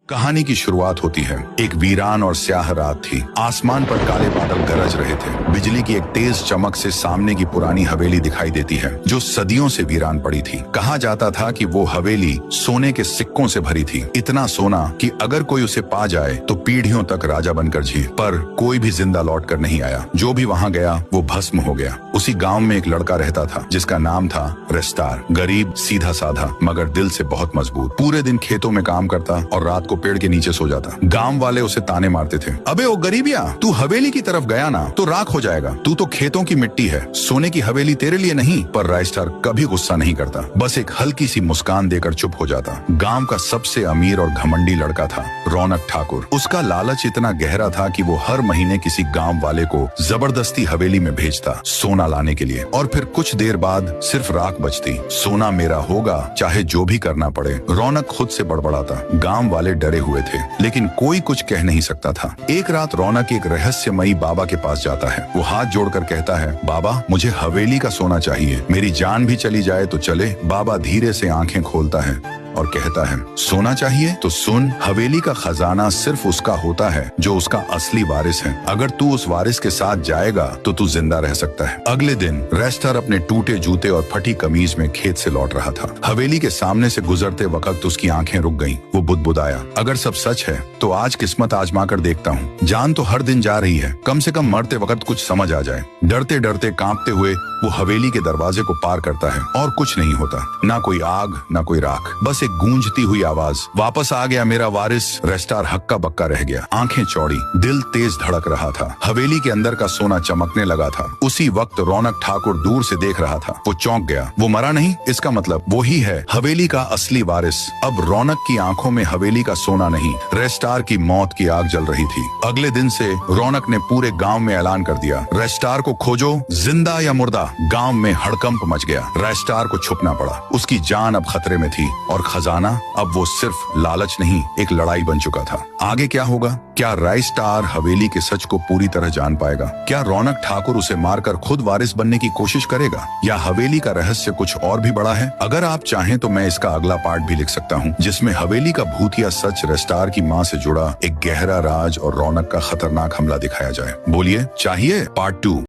कहानी की शुरुआत होती है। एक वीरान और स्याह रात थी। आसमान पर काले बादल गरज रहे थे। बिजली की एक तेज चमक से सामने की पुरानी हवेली दिखाई देती है जो सदियों से वीरान पड़ी थी। कहा जाता था कि वो हवेली सोने के सिक्कों से भरी थी, इतना सोना कि अगर कोई उसे पा जाए तो पीढ़ियों तक राजा बनकर जिए। पर कोई भी जिंदा लौट कर नहीं आया। जो भी वहाँ गया वो भस्म हो गया। उसी गाँव में एक लड़का रहता था जिसका नाम था रेस्टार। गरीब, सीधा साधा, मगर दिल से बहुत मजबूत। पूरे दिन खेतों में काम करता और रात को पेड़ के नीचे सो जाता। गांव वाले उसे ताने मारते थे, अबे ओ गरीबिया, तू हवेली की तरफ गया ना तो राख हो जाएगा। तू तो खेतों की मिट्टी है, सोने की हवेली तेरे लिए नहीं। पर राइस्टार कभी गुस्सा नहीं करता, बस एक हल्की सी मुस्कान देकर चुप हो जाता। गांव का सबसे अमीर और घमंडी लड़का था रौनक ठाकुर। उसका लालच इतना गहरा था कि वो हर महीने किसी गांव वाले को जबरदस्ती हवेली में भेजता सोना लाने के लिए। और फिर कुछ देर बाद सिर्फ राख बचती। सोना मेरा होगा, चाहे जो भी करना पड़े, रौनक खुद से बड़बड़ाता। गांव वाले डरे हुए थे, लेकिन कोई कुछ कह नहीं सकता था। एक रात रौनक एक रहस्यमयी बाबा के पास जाता है। वो हाथ जोड़कर कहता है, बाबा मुझे हवेली का सोना चाहिए, मेरी जान भी चली जाए तो चले। बाबा धीरे से आंखें खोलता है और कहता है, सोना चाहिए तो सुन, हवेली का खजाना सिर्फ उसका होता है जो उसका असली वारिस है। अगर तू उस वारिस के साथ जाएगा तो तू जिंदा रह सकता है। अगले दिन रेस्टर अपने टूटे जूते और फटी कमीज में खेत से लौट रहा था। हवेली के सामने से गुजरते वक्त उसकी आंखें रुक गईं। वो बुदबुदाया, अगर सब सच है तो आज किस्मत आजमा कर देखता हूँ। जान तो हर दिन जा रही है, कम से कम मरते वक्त कुछ समझ आ जाए। डरते डरते कांपते हुए वो हवेली के दरवाजे को पार करता है और कुछ नहीं होता। ना कोई आग, ना कोई राख, बस एक गूंजती हुई आवाज, वापस आ गया मेरा वारिस। रेस्टार हक्का बक्का रह गया, आंखें चौड़ी, दिल तेज धड़क रहा था। हवेली के अंदर का सोना चमकने लगा था। उसी वक्त रौनक ठाकुर दूर से देख रहा था। वो चौंक गया। वो मरा नहीं, इसका मतलब वो ही है हवेली का असली वारिस। अब रौनक की आंखों में हवेली का सोना नहीं, रेस्टार की मौत की आग जल रही थी। अगले दिन से रौनक ने पूरे गाँव में ऐलान कर दिया, रेस्टार को खोजो, जिंदा या मुर्दा। गाँव में हड़कंप मच गया। रेस्टार को छुपना पड़ा। उसकी जान अब खतरे में थी और खजाना अब वो सिर्फ लालच नहीं, एक लड़ाई बन चुका था। आगे क्या होगा? क्या राइस्टार हवेली के सच को पूरी तरह जान पाएगा? क्या रौनक ठाकुर उसे मारकर खुद वारिस बनने की कोशिश करेगा? या हवेली का रहस्य कुछ और भी बड़ा है? अगर आप चाहें तो मैं इसका अगला पार्ट भी लिख सकता हूँ, जिसमें हवेली का भूतिया सच, रेस्टार की माँ से जुड़ा एक गहरा राज और रौनक का खतरनाक हमला दिखाया जाए। बोलिए, चाहिए पार्ट 2?